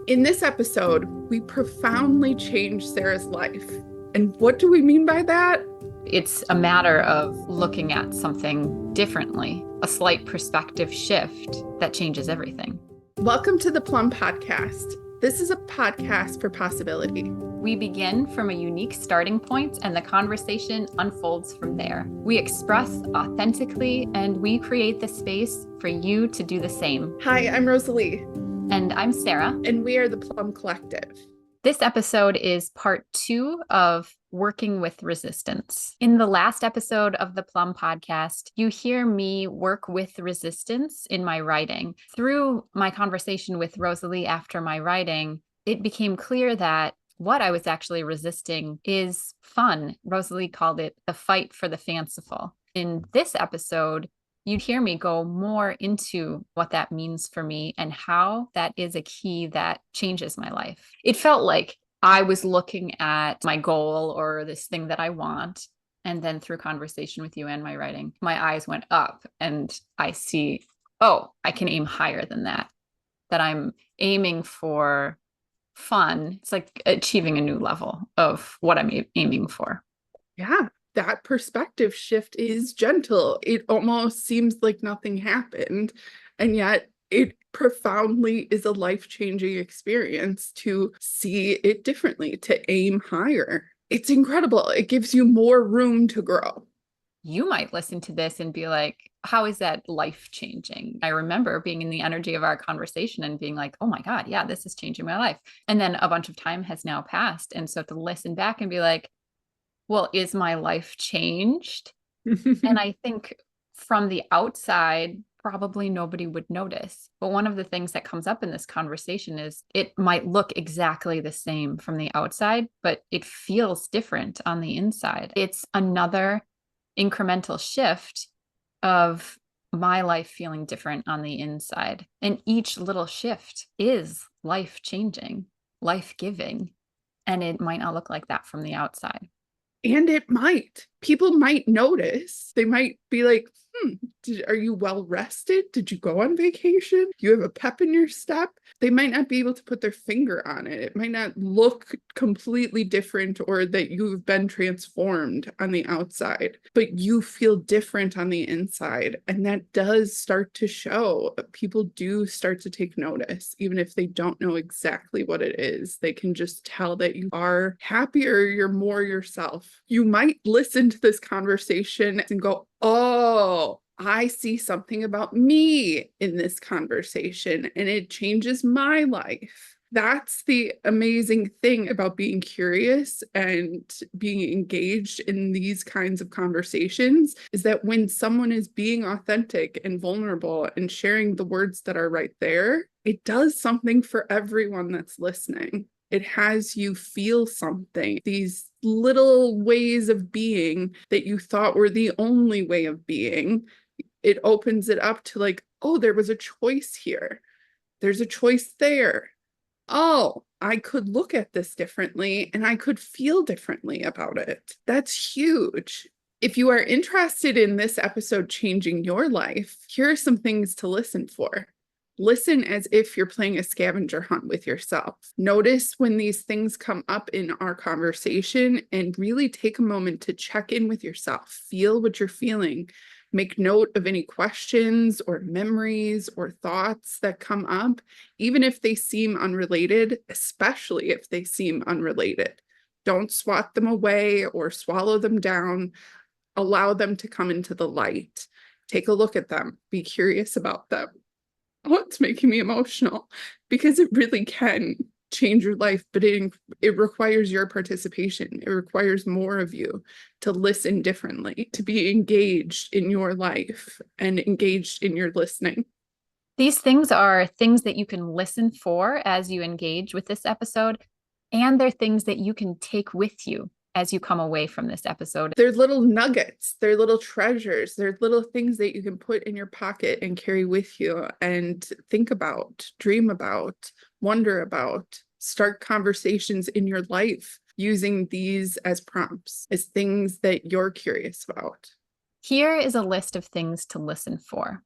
In this episode, we profoundly changed Sarah's life. And what do we mean by that? It's a matter of looking at something differently, a slight perspective shift that changes everything. Welcome to the Plumb Podcast. This is a podcast for possibility. We begin from a unique starting point and the conversation unfolds from there. We express authentically and we create the space for you to do the same. Hi, I'm Rosalee. And I'm Sarah. And we are the Plumb Collective. This episode is part 2 of Working with Resistance. In the last episode of the Plumb Podcast, you hear me work with resistance in my writing. Through my conversation with Rosalee after my writing, it became clear that what I was actually resisting is fun. Rosalee called it the fight for the fanciful. In this episode, you'd hear me go more into what that means for me and how that is a key that changes my life. It felt like I was looking at my goal or this thing that I want. And then through conversation with you and my writing, my eyes went up and I see, oh, I can aim higher than that I'm aiming for fun. It's like achieving a new level of what I'm aiming for. Yeah. That perspective shift is gentle. It almost seems like nothing happened, and yet it profoundly is a life-changing experience to see it differently, to aim higher. It's incredible. It gives you more room to grow. You might listen to this and be like, how is that life-changing? I remember being in the energy of our conversation and being like, oh my God, yeah, this is changing my life. And then a bunch of time has now passed. And so to listen back and be like, well, is my life changed? And I think from the outside, probably nobody would notice. But one of the things that comes up in this conversation is it might look exactly the same from the outside, but it feels different on the inside. It's another incremental shift of my life feeling different on the inside. And each little shift is life-changing, life-giving. And it might not look like that from the outside. And it might. People might notice. They might be like, are you well rested? Did you go on vacation? You have a pep in your step? They might not be able to put their finger on it. It might not look completely different or that you've been transformed on the outside, but you feel different on the inside. And that does start to show. People do start to take notice, even if they don't know exactly what it is. They can just tell that you are happier, you're more yourself. You might listen to this conversation and go, oh, I see something about me in this conversation and it changes my life. That's the amazing thing about being curious and being engaged in these kinds of conversations is that when someone is being authentic and vulnerable and sharing the words that are right there, it does something for everyone that's listening. It has you feel something, these little ways of being that you thought were the only way of being. It opens it up to like, oh, there was a choice here. There's a choice there. Oh, I could look at this differently and I could feel differently about it. That's huge. If you are interested in this episode changing your life, here are some things to listen for. Listen as if you're playing a scavenger hunt with yourself. Notice when these things come up in our conversation and really take a moment to check in with yourself. Feel what you're feeling. Make note of any questions or memories or thoughts that come up, even if they seem unrelated, especially if they seem unrelated. Don't swat them away or swallow them down. Allow them to come into the light. Take a look at them. Be curious about them. Oh, it's making me emotional because it really can change your life, but it requires your participation. It requires more of you to listen differently, to be engaged in your life and engaged in your listening. These things are things that you can listen for as you engage with this episode, and they're things that you can take with you as you come away from this episode. They're little nuggets, they're little treasures, they're little things that you can put in your pocket and carry with you and think about, dream about, wonder about, start conversations in your life using these as prompts, as things that you're curious about. Here is a list of things to listen for.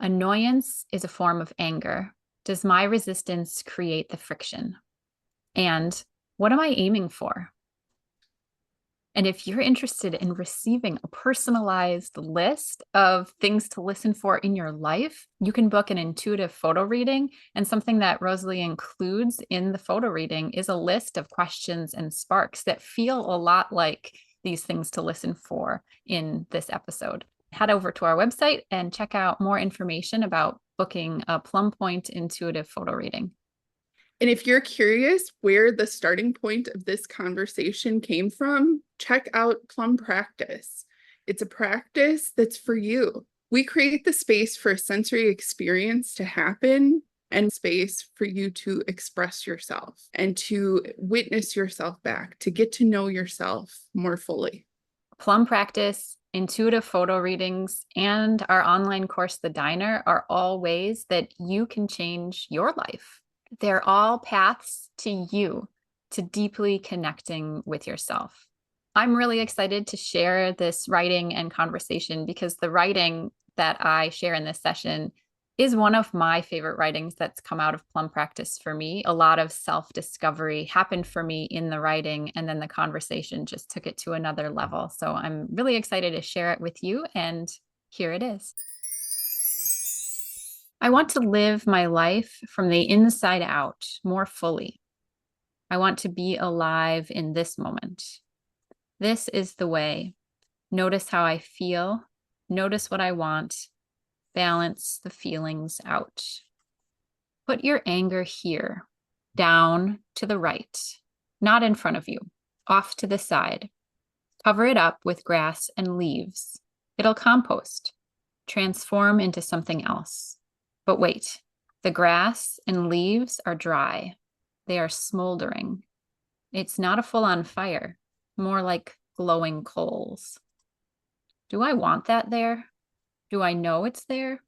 Annoyance is a form of anger. Does my resistance create the friction? And what am I aiming for? And if you're interested in receiving a personalized list of things to listen for in your life, you can book an intuitive photo reading. And something that Rosalee includes in the photo reading is a list of questions and sparks that feel a lot like these things to listen for in this episode. Head over to our website and check out more information about booking a Plum Point intuitive photo reading. And if you're curious where the starting point of this conversation came from, check out Plumb Practice. It's a practice that's for you. We create the space for a sensory experience to happen and space for you to express yourself and to witness yourself back, to get to know yourself more fully. Plum Practice, intuitive photo readings, and our online course, The Diner, are all ways that you can change your life. They're all paths to you, to deeply connecting with yourself. I'm really excited to share this writing and conversation because the writing that I share in this session is one of my favorite writings that's come out of Plum Practice for me. A lot of self-discovery happened for me in the writing, and then the conversation just took it to another level. So I'm really excited to share it with you, and here it is. I want to live my life from the inside out more fully. I want to be alive in this moment. This is the way. Notice how I feel. Notice what I want. Balance the feelings out. Put your anger here, down to the right, not in front of you, off to the side. Cover it up with grass and leaves. It'll compost, transform into something else. But wait, the grass and leaves are dry. They are smoldering. It's not a full-on fire, more like glowing coals. Do I want that there? Do I know it's there?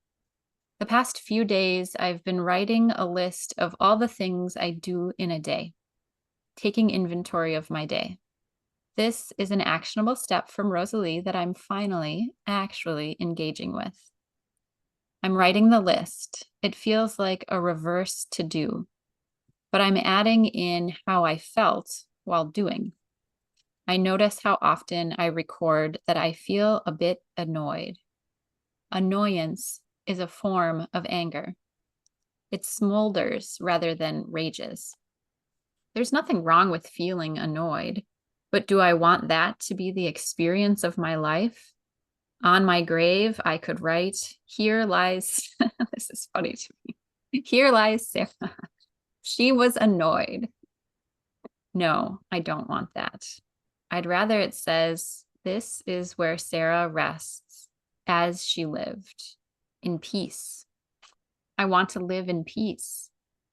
The past few days, I've been writing a list of all the things I do in a day, taking inventory of my day. This is an actionable step from Rosalee that I'm finally actually engaging with. I'm writing the list. It feels like a reverse to-do, but I'm adding in how I felt while doing. I notice how often I record that I feel a bit annoyed. Annoyance is a form of anger. It smolders rather than rages. There's nothing wrong with feeling annoyed, but do I want that to be the experience of my life? On my grave, I could write, here lies, this is funny to me, here lies Sarah. She was annoyed. No, I don't want that. I'd rather it says, this is where Sarah rests as she lived, in peace. I want to live in peace,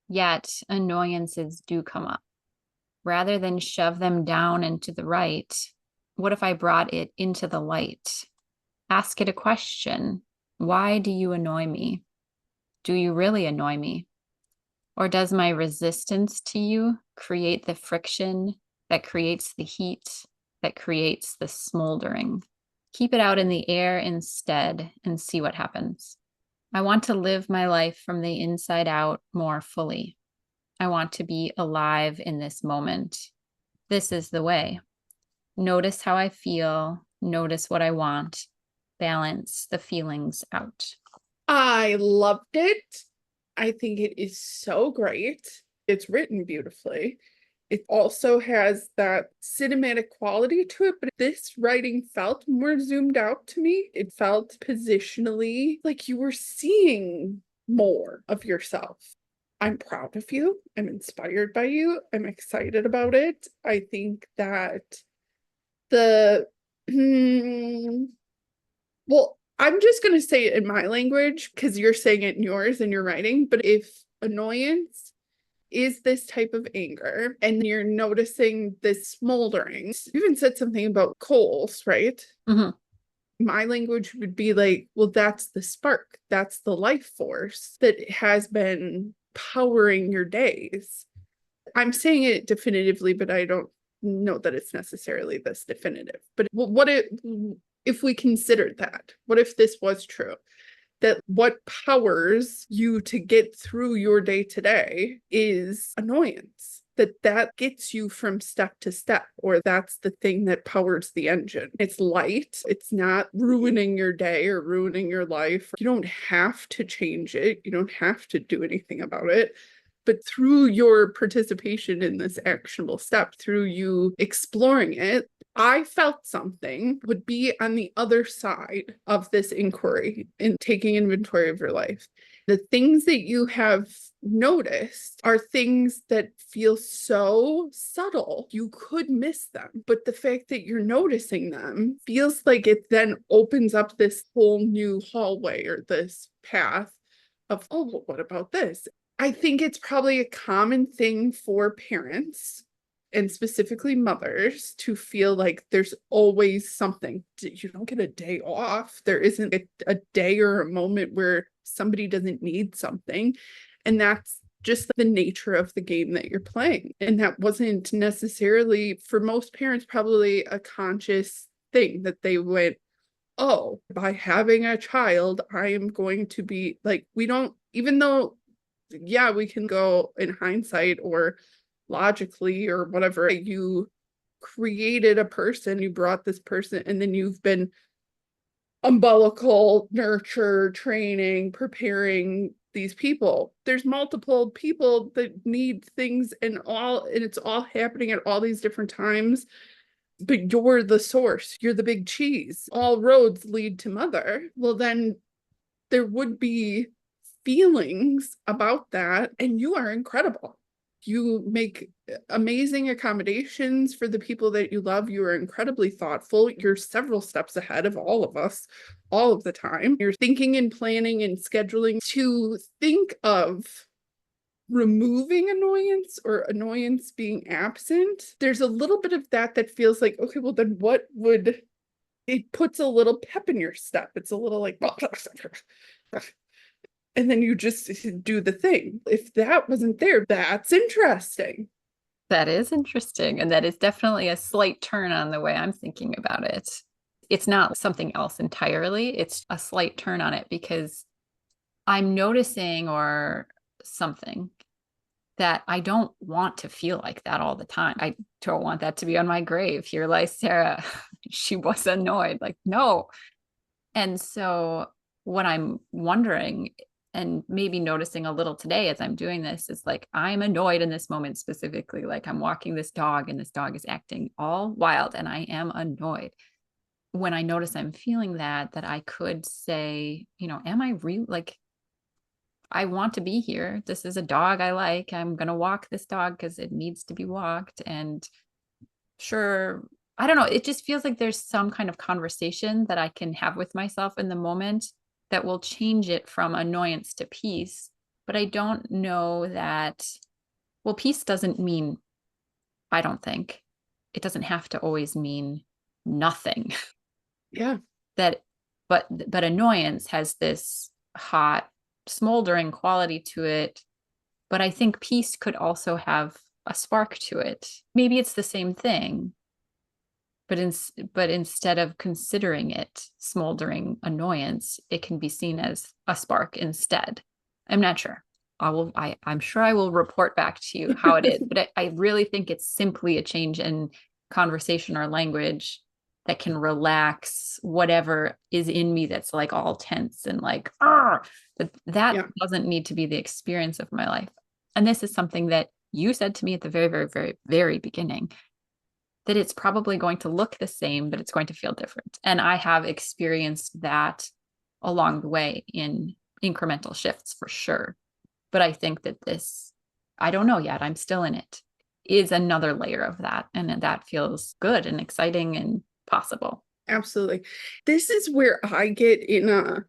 yet annoyances do come up. Rather than shove them down and to the right, what if I brought it into the light? Ask it a question. Why do you annoy me? Do you really annoy me? Or does my resistance to you create the friction that creates the heat, that creates the smoldering? Keep it out in the air instead and see what happens. I want to live my life from the inside out more fully. I want to be alive in this moment. This is the way. Notice how I feel. Notice what I want. Balance the feelings out. I loved it. I think it is so great. It's written beautifully. It also has that cinematic quality to it, but this writing felt more zoomed out to me. It felt positionally like you were seeing more of yourself. I'm proud of you. I'm inspired by you. I'm excited about it. I think that the well, I'm just going to say it in my language because you're saying it in yours and you're writing. But if annoyance is this type of anger and you're noticing this smoldering, you even said something about coals, right? Mm-hmm. My language would be like, well, that's the spark. That's the life force that has been powering your days. I'm saying it definitively, but I don't know that it's necessarily this definitive. But what if we considered that? What if this was true? that what powers you to get through your day to day is annoyance. That gets you from step to step, or that's the thing that powers the engine. It's light. It's not ruining your day or ruining your life. You don't have to change it. You don't have to do anything about it. But through your participation in this actionable step, through you exploring it, I felt something would be on the other side of this inquiry in taking inventory of your life. The things that you have noticed are things that feel so subtle, you could miss them. But the fact that you're noticing them feels like it then opens up this whole new hallway or this path of, oh, well, what about this? I think it's probably a common thing for parents and specifically mothers to feel like there's always something. You don't get a day off. There isn't a day or a moment where somebody doesn't need something. And that's just the nature of the game that you're playing. And that wasn't necessarily, for most parents, probably a conscious thing that they went, oh, by having a child, I am going to be like, we don't, even though, yeah, we can go in hindsight or logically or whatever, you created a person, you brought this person, and then you've been umbilical, nurture, training, preparing these people. There's multiple people that need things and it's all happening at all these different times. But you're the source, you're the big cheese. All roads lead to mother. Well, then there would be feelings about that, and you are incredible. You make amazing accommodations for the people that you love. You are incredibly thoughtful. You're several steps ahead of all of us all of the time. You're thinking and planning and scheduling. To think of removing annoyance or annoyance being absent, there's a little bit of that feels like, okay, well then what would, it puts a little pep in your step. It's a little like, and then you just do the thing. If that wasn't there, that's interesting. That is interesting. And that is definitely a slight turn on the way I'm thinking about it. It's not something else entirely. It's a slight turn on it because I'm noticing or something that I don't want to feel like that all the time. I don't want that to be on my grave. Here lies Sarah. She was annoyed. Like, no. And so what I'm wondering and maybe noticing a little today as I'm doing this is like, I'm annoyed in this moment specifically. Like I'm walking this dog and this dog is acting all wild and I am annoyed. When I notice I'm feeling that I could say, am I real? Like, I want to be here. This is a dog I like. I'm going to walk this dog because it needs to be walked. And sure, I don't know. It just feels like there's some kind of conversation that I can have with myself in the moment that will change it from annoyance to peace. But I don't know that, well, peace doesn't mean, I don't think, it doesn't have to always mean nothing. Yeah. But annoyance has this hot, smoldering quality to it. But I think peace could also have a spark to it. Maybe it's the same thing. But instead of considering it smoldering annoyance, it can be seen as a spark instead. I'm not sure. I'm sure I will report back to you how it is. But I really think it's simply a change in conversation or language that can relax whatever is in me that's like all tense and like, that doesn't need to be the experience of my life. And this is something that you said to me at the very, very, very, very beginning, that it's probably going to look the same, but it's going to feel different. And I have experienced that along the way in incremental shifts for sure. But I think that this, I don't know yet, I'm still in it, is another layer of that. And that feels good and exciting and possible. Absolutely. This is where I get in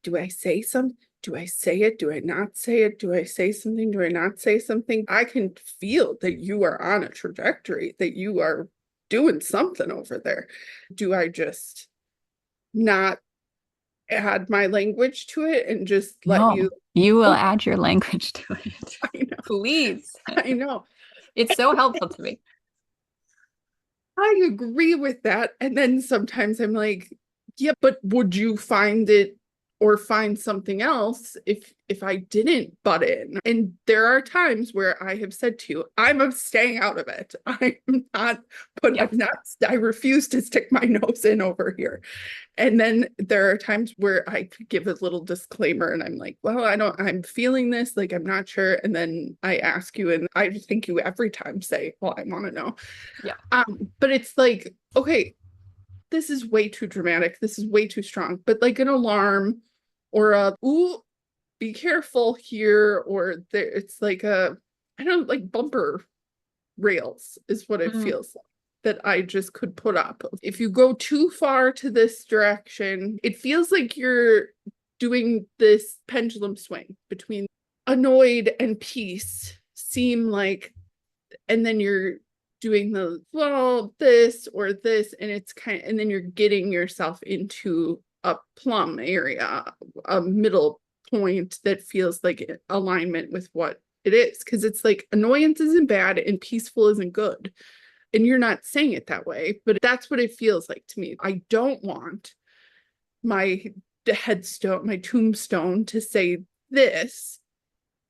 do I say something? Do I say it? Do I not say it? Do I say something? Do I not say something? I can feel that you are on a trajectory, that you are doing something over there. Do I just not add my language to it and just let you? You will add your language to it. I know. Please. I know. It's so helpful to me. I agree with that. And then sometimes I'm like, yeah, but would you find it or find something else if I didn't butt in. And there are times where I have said to you, I'm staying out of it. I refuse to stick my nose in over here. And then there are times where I could give a little disclaimer and I'm like, well, I'm feeling this, like, I'm not sure. And then I ask you, and I think you every time say, well, I want to know. Yeah. But it's like, okay, this is way too dramatic. This is way too strong. But like an alarm or ooh, be careful here, or there, it's like I don't like bumper rails is what it feels like that I just could put up. If you go too far to this direction, it feels like you're doing this pendulum swing between annoyed and peace seem like, and then you're doing this or this, and it's and then you're getting yourself into a plum area, a middle point that feels like alignment with what it is. Because it's like annoyance isn't bad and peaceful isn't good. And you're not saying it that way, but that's what it feels like to me. I don't want my headstone, my tombstone to say this.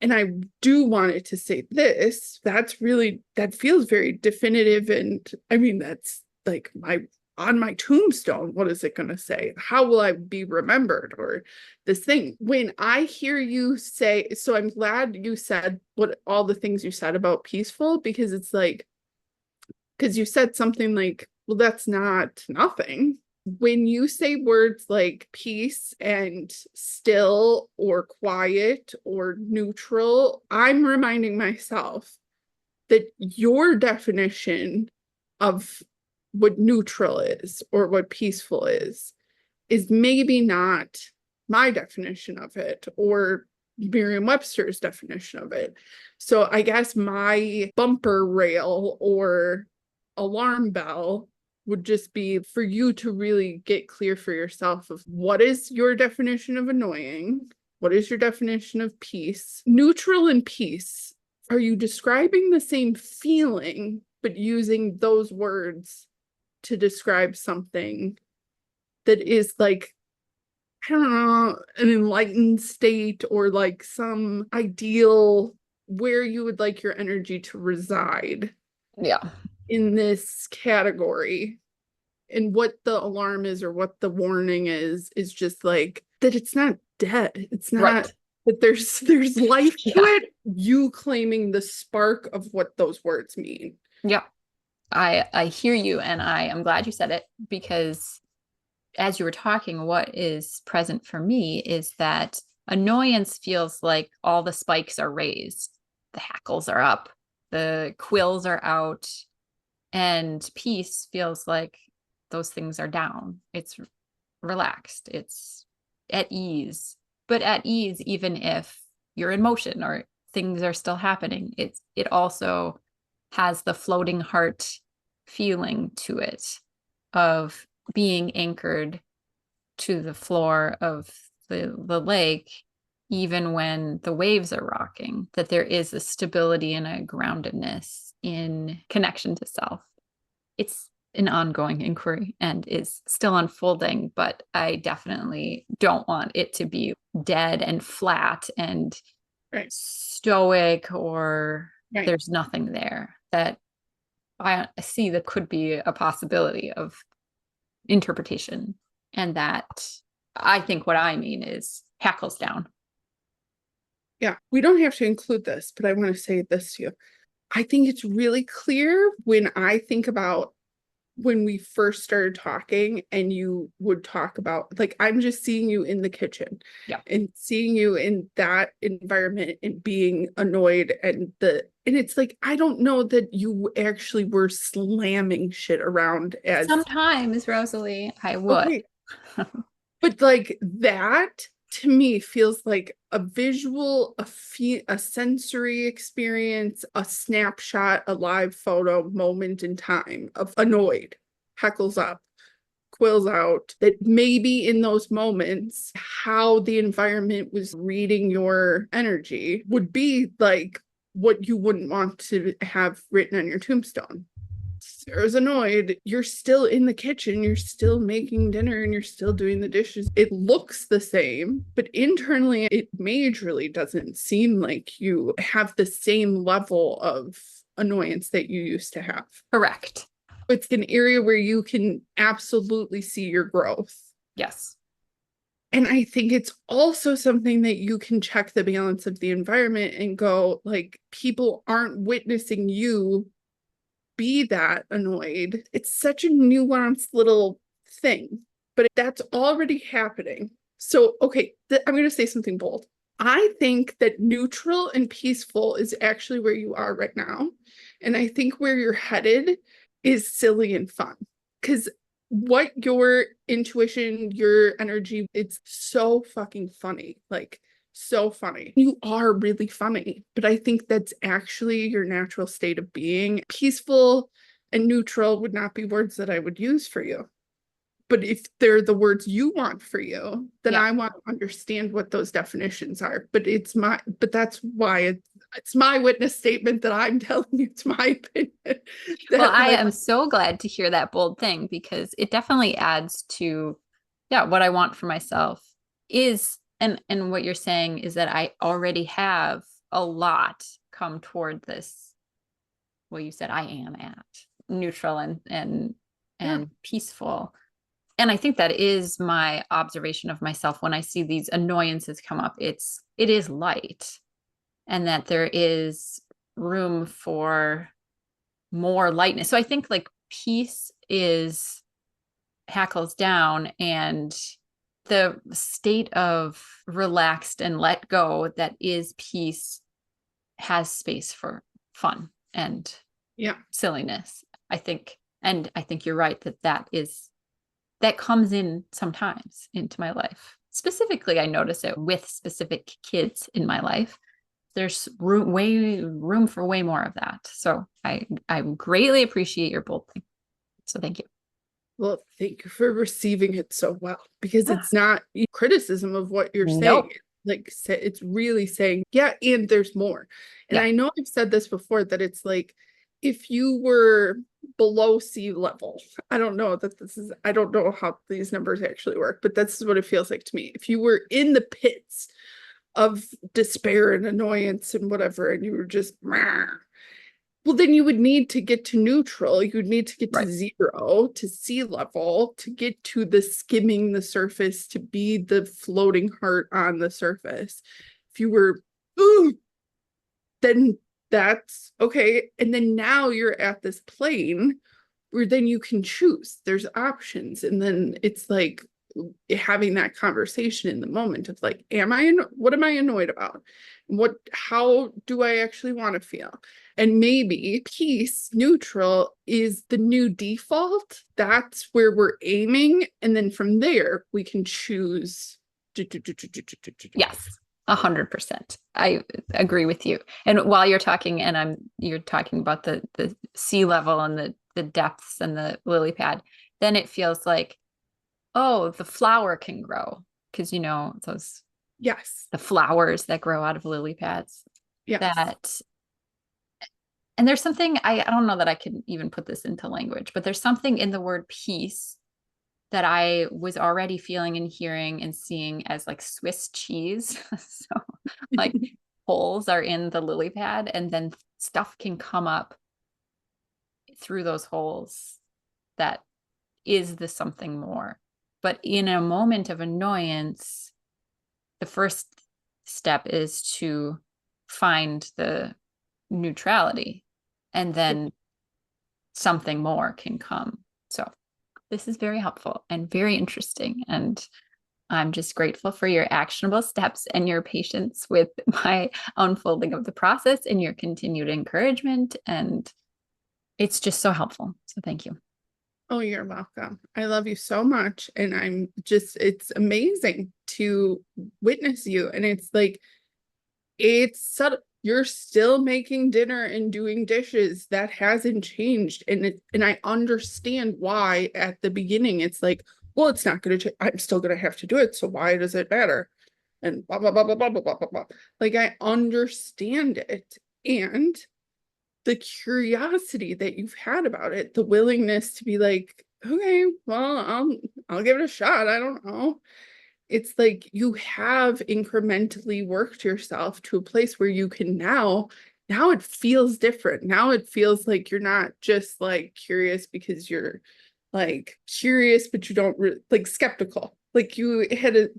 And I do want it to say this. That feels very definitive. And I mean, that's like on my tombstone, what is it going to say? How will I be remembered? Or this thing. When I hear you say, so I'm glad you said all the things you said about peaceful, because it's like, because you said something like, well, that's not nothing. When you say words like peace and still or quiet or neutral, I'm reminding myself that your definition of what neutral is or what peaceful is maybe not my definition of it or Merriam-Webster's definition of it. So I guess my bumper rail or alarm bell would just be for you to really get clear for yourself of what is your definition of annoying, what is your definition of peace. Neutral and peace, are you describing the same feeling but using those words to describe something that is like, I don't know, an enlightened state or like some ideal where you would like your energy to reside? Yeah. In this category, and what the alarm is or what the warning is just like that it's not dead. It's not Right. that there's life to it. You claiming the spark of what those words mean. Yeah. I hear you, and I am glad you said it, because as you were talking, what is present for me is that annoyance feels like all the spikes are raised, the hackles are up, the quills are out, and peace feels like those things are down. It's relaxed, it's at ease, but at ease even if you're in motion or things are still happening. It also has the floating heart feeling to it of being anchored to the floor of the lake, even when the waves are rocking, that there is a stability and a groundedness in connection to self. It's an ongoing inquiry and is still unfolding, but I definitely don't want it to be dead and flat and stoic, or there's nothing there. That I see that could be a possibility of interpretation, and that I think what I mean is hackles down. Yeah, we don't have to include this, but I want to say this to you. I think it's really clear when I think about when we first started talking and you would talk about, like, I'm just seeing you in the kitchen and seeing you in that environment and being annoyed and it's like, I don't know that you actually were slamming shit around as sometimes, Rosalee, I would. Okay. But like that to me feels like a visual, a sensory experience, a snapshot, a live photo moment in time of annoyed, heckles up, quills out, that maybe in those moments, how the environment was reading your energy would be like what you wouldn't want to have written on your tombstone. Sarah's annoyed. You're still in the kitchen, you're still making dinner, and you're still doing the dishes. It looks the same, but internally, it majorly doesn't seem like you have the same level of annoyance that you used to have. Correct. It's an area where you can absolutely see your growth. Yes. And I think it's also something that you can check the balance of the environment and go, like, people aren't witnessing you be that annoyed. It's such a nuanced little thing, but that's already happening. So, okay, I'm going to say something bold. I think that neutral and peaceful is actually where you are right now. And I think where you're headed is silly and fun. Because what your intuition, your energy, it's so fucking funny. Like, so funny. You are really funny, but I think that's actually your natural state of being. Peaceful and neutral would not be words that I would use for you. But if they're the words you want for you, then I want to understand what those definitions are. But that's why it's my witness statement that I'm telling you. It's my opinion. Well, I am so glad to hear that bold thing, because it definitely adds to, what I want for myself is, and what you're saying is that I already have a lot come toward this. Well, you said I am at neutral and peaceful. And I think that is my observation of myself when I see these annoyances come up. It is light, and that there is room for more lightness. So I think like peace is hackles down, and the state of relaxed and let go that is peace has space for fun and silliness, I think. And I think you're right that comes in sometimes into my life. Specifically, I notice it with specific kids in my life. There's room for way more of that. So I greatly appreciate your bold thing. So thank you. Well, thank you for receiving it so well, because it's not criticism of what you're Nope. saying. Like, it's really saying, and there's more. And I know I've said this before, that it's like, if you were below sea level, I don't know how these numbers actually work, but that's what it feels like to me. If you were in the pits of despair and annoyance and whatever, and you were just, well, then you would need to get to neutral. You would need to get to zero, to sea level, to get to the skimming the surface, to be the floating heart on the surface. If you were, then that's okay. And then now you're at this plane where then you can choose. There's options. And then it's like having that conversation in the moment of like, what am I annoyed about? How do I actually want to feel? And maybe peace, neutral is the new default. That's where we're aiming. And then from there, we can choose. Yes. 100%. I agree with you. And while you're talking, you're talking about the sea level and the depths and the lily pad, then it feels like, oh, the flower can grow, because those the flowers that grow out of lily pads. And there's something, I don't know that I can even put this into language, but there's something in the word peace that I was already feeling and hearing and seeing as like Swiss cheese. So like holes are in the lily pad, and then stuff can come up through those holes that is the something more. But in a moment of annoyance, the first step is to find the neutrality, and then something more can come. So this is very helpful and very interesting. And I'm just grateful for your actionable steps and your patience with my unfolding of the process and your continued encouragement. And it's just so helpful. So thank you. Oh, you're welcome. I love you so much. And it's amazing to witness you. And it's like, you're still making dinner and doing dishes. That hasn't changed. And I understand why at the beginning it's like, well, it's not going to, I'm still going to have to do it. So why does it matter? And blah, blah, blah, blah, blah, blah, blah, blah. Like, I understand it. And the curiosity that you've had about it, the willingness to be like, okay, well, I'll give it a shot. I don't know. It's like you have incrementally worked yourself to a place where you can now it feels different. Now it feels like you're not just like curious because you're like curious, but you don't like skeptical. Like you had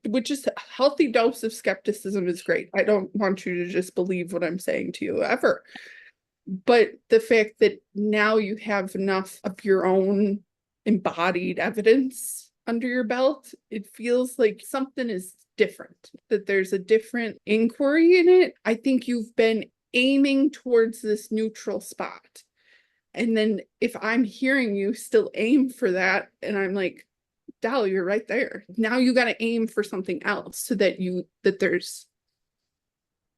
which is a healthy dose of skepticism is great. I don't want you to just believe what I'm saying to you ever. But the fact that now you have enough of your own embodied evidence under your belt, it feels like something is different, that there's a different inquiry in it. I think you've been aiming towards this neutral spot. And then if I'm hearing you still aim for that, and I'm like, Dal, you're right there. Now you got to aim for something else so that there's.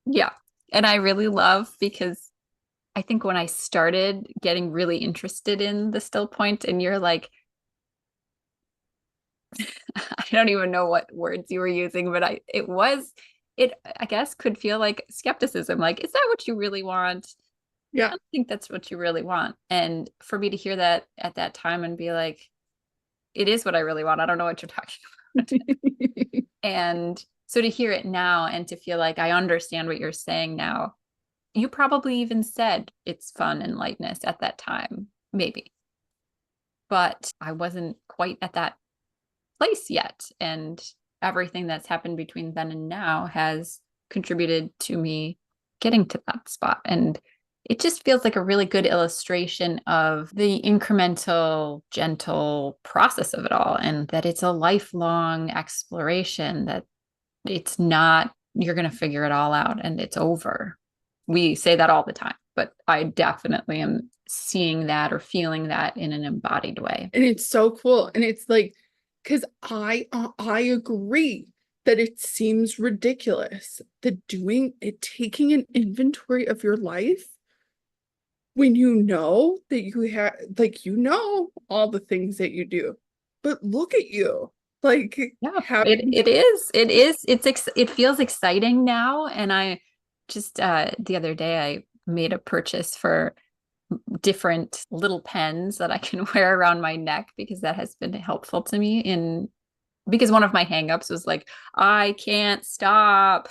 Yeah. And I really love because I think when I started getting really interested in the still point, and you're like, I don't even know what words you were using, but I guess could feel like skepticism. Like, is that what you really want? I Yeah. don't think that's what you really want. And for me to hear that at that time and be like, it is what I really want. I don't know what you're talking about. And so to hear it now and to feel like I understand what you're saying now, you probably even said it's fun and lightness at that time, maybe. But I wasn't quite at that place yet. And everything that's happened between then and now has contributed to me getting to that spot. And it just feels like a really good illustration of the incremental, gentle process of it all, and that it's a lifelong exploration, that it's not, you're going to figure it all out and it's over. We say that all the time, but I definitely am seeing that or feeling that in an embodied way. And it's so cool. And it's like, because I agree that it seems ridiculous that doing it, taking an inventory of your life when you know that you have, like, you know, all the things that you do, but look at you, like, Yeah, having. it feels exciting now. And I just the other day I made a purchase for different little pens that I can wear around my neck, because that has been helpful to me because one of my hangups was like, I can't stop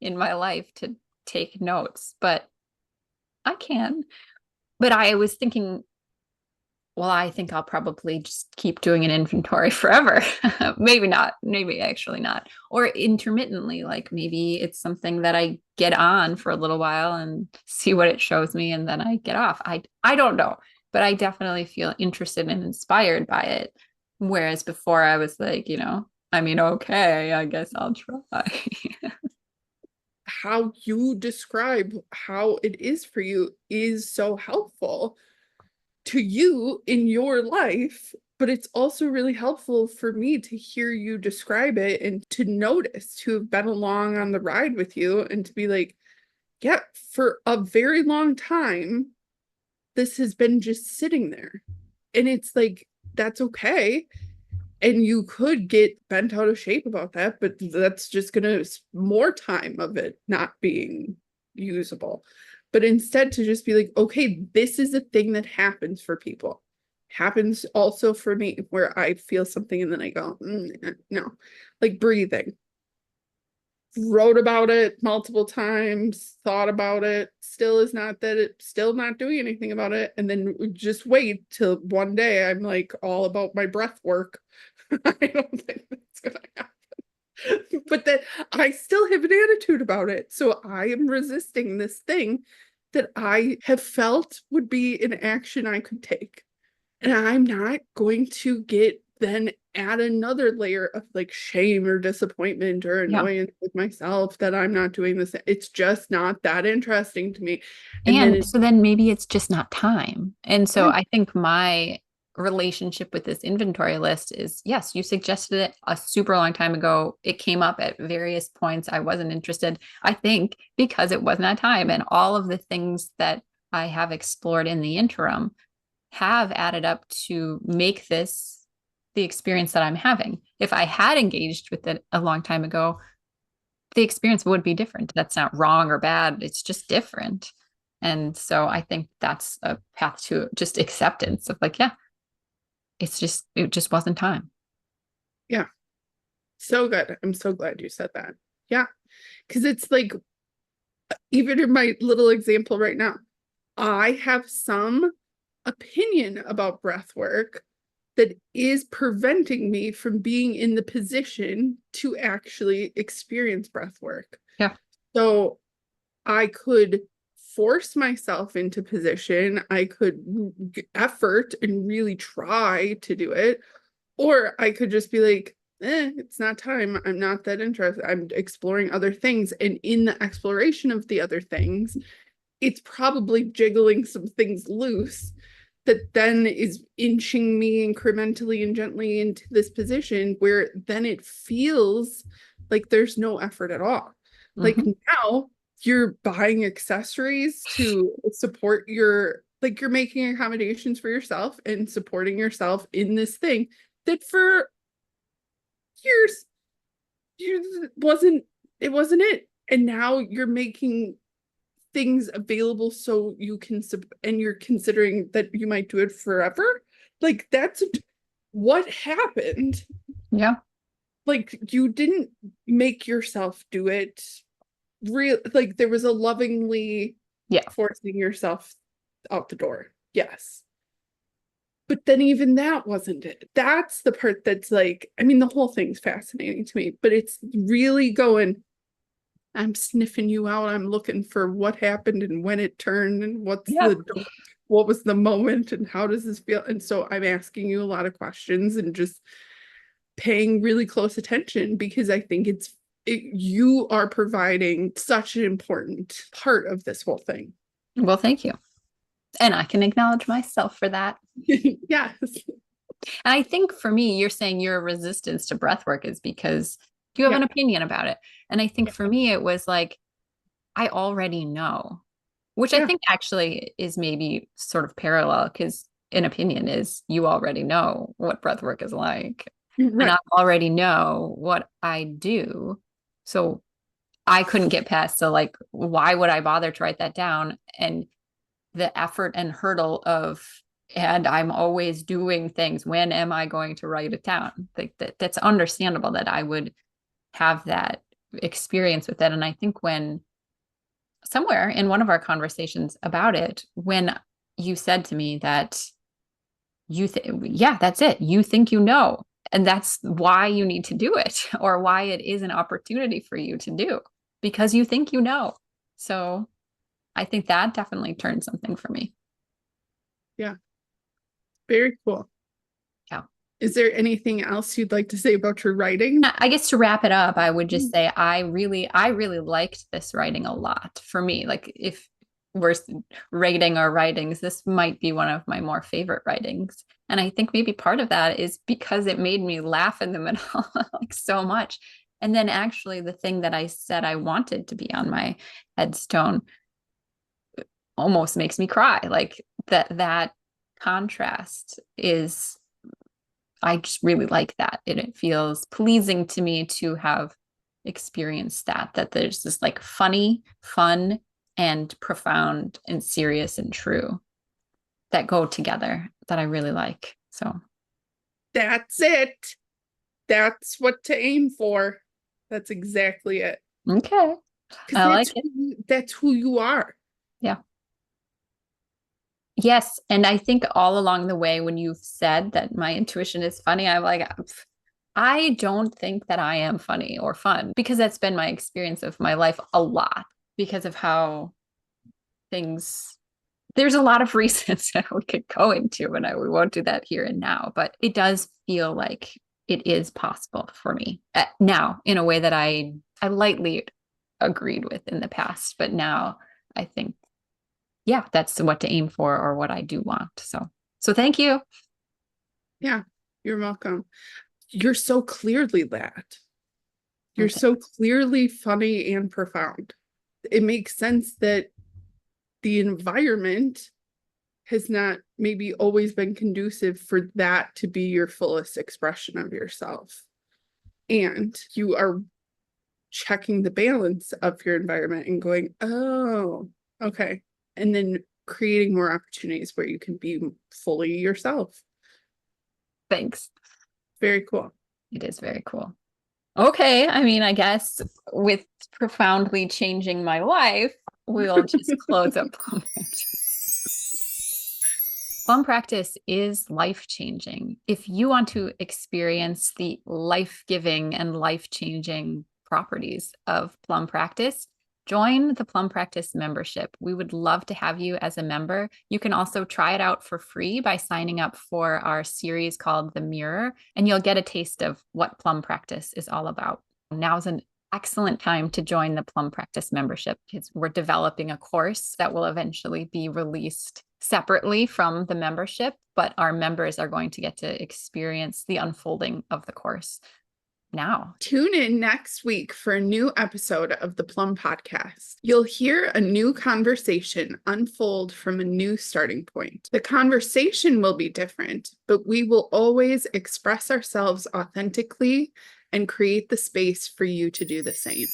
in my life to take notes, but I can. But I was thinking, well, I think I'll probably just keep doing an inventory forever. Maybe not, maybe actually not. Or intermittently, like maybe it's something that I get on for a little while and see what it shows me and then I get off. I don't know, but I definitely feel interested and inspired by it. Whereas before I was like, I mean, okay, I guess I'll try. How you describe how it is for you is so helpful to you in your life, but it's also really helpful for me to hear you describe it and to notice, to have been along on the ride with you and to be like, yeah, for a very long time, this has been just sitting there. And it's like, that's okay. And you could get bent out of shape about that, but that's just gonna more time of it not being usable. But instead to just be like, okay, this is a thing that happens for people. Happens also for me, where I feel something and then I go, no, like breathing. Wrote about it multiple times, thought about it, still is not that it, still not doing anything about it. And then just wait till one day I'm like all about my breath work. I don't think that's gonna happen. But that I still have an attitude about it. So I am resisting this thing that I have felt would be an action I could take. And I'm not going to get then add another layer of like shame or disappointment or Yeah. annoyance with myself that I'm not doing this. It's just not that interesting to me. And then And it's so then maybe it's just not time. And so yeah, I think my relationship with this inventory list is, yes, you suggested it a super long time ago. It came up at various points. I wasn't interested, I think, because it wasn't that time. And all of the things that I have explored in the interim have added up to make this the experience that I'm having. If I had engaged with it a long time ago, the experience would be different. That's not wrong or bad. It's just different. And so I think that's a path to just acceptance of like, yeah, it just wasn't time. Yeah. So good. I'm so glad you said that. Yeah. Because it's like, even in my little example right now, I have some opinion about breath work that is preventing me from being in the position to actually experience breath work. Yeah. So I could force myself into position, I could effort and really try to do it, or I could just be like, it's not time. I'm not that interested. I'm exploring other things. And in the exploration of the other things, it's probably jiggling some things loose that then is inching me incrementally and gently into this position where then it feels like there's no effort at all. Like Mhm. now you're buying accessories to support your, like you're making accommodations for yourself and supporting yourself in this thing that for years wasn't, it wasn't it. And now you're making things available so you can and you're considering that you might do it forever. Like that's what happened. Yeah. Like you didn't make yourself do it. Real, like there was a lovingly Yeah. forcing yourself out the door. Yes. But then even that wasn't it. That's the part that's like, I mean, the whole thing's fascinating to me, but it's really going, I'm sniffing you out. I'm looking for what happened and when it turned and Yeah. what was the moment and how does this feel? And so I'm asking you a lot of questions and just paying really close attention because I think you are providing such an important part of this whole thing. Well, thank you. And I can acknowledge myself for that. Yes. And I think for me, you're saying your resistance to breath work is because you have Yeah. an opinion about it. And I think Yeah. for me, it was like, I already know, which I Yeah. think actually is maybe sort of parallel because an opinion is you already know what breath work is like. And Right. I already know what I do. So I couldn't get past. So, like, why would I bother to write that down? And the effort and hurdle of, and I'm always doing things. When am I going to write it down? Like that's understandable that I would have that experience with it. And I think when somewhere in one of our conversations about it, when you said to me that yeah, that's it. You think you know, and that's why you need to do it, or why it is an opportunity for you to do, because you think you know. So I think that definitely turned something for me. Yeah. Very cool. Yeah. Is there anything else you'd like to say about your writing? I guess to wrap it up, I would just Mm. say I really liked this writing a lot. For me, like if we're rating our writings, this might be one of my more favorite writings. And I think maybe part of that is because it made me laugh in the middle like so much. And then actually the thing that I said I wanted to be on my headstone almost makes me cry. Like that contrast is, I just really like that. It feels pleasing to me to have experienced that there's this like funny, fun, and profound and serious and true that go together that I really like. So, That's it. That's what to aim for. That's exactly it. okay. Because I like it. that's who you are. Yeah. Yes. And I think all along the way, when you've said that my intuition is funny, I'm like, I don't think that I am funny or fun because that's been my experience of my life a lot because of how things, there's a lot of reasons that we could go into, and we won't do that here and now, but it does feel like it is possible for me now in a way that I lightly agreed with in the past, but now I think, yeah, that's what to aim for or what I do want. So thank you. Yeah, you're welcome. You're so clearly that. You're Okay. so clearly funny and profound. It makes sense that the environment has not maybe always been conducive for that to be your fullest expression of yourself. And you are checking the balance of your environment and going, oh, okay. and then creating more opportunities where you can be fully yourself. Thanks. Very cool. It is very cool. Okay. I mean, I guess with profoundly changing my life, we'll just close up Plum Practice. Plum Practice is life-changing. If you want to experience the life-giving and life-changing properties of Plum Practice, join the Plum Practice membership. We would love to have you as a member. You can also try it out for free by signing up for our series called The Mirror, and you'll get a taste of what Plum Practice is all about. Now's an excellent time to join the Plum Practice membership because we're developing a course that will eventually be released separately from the membership, but our members are going to get to experience the unfolding of the course now. Tune in next week for a new episode of the Plum Podcast. You'll hear a new conversation unfold from a new starting point. The conversation will be different, but we will always express ourselves authentically and create the space for you to do the same.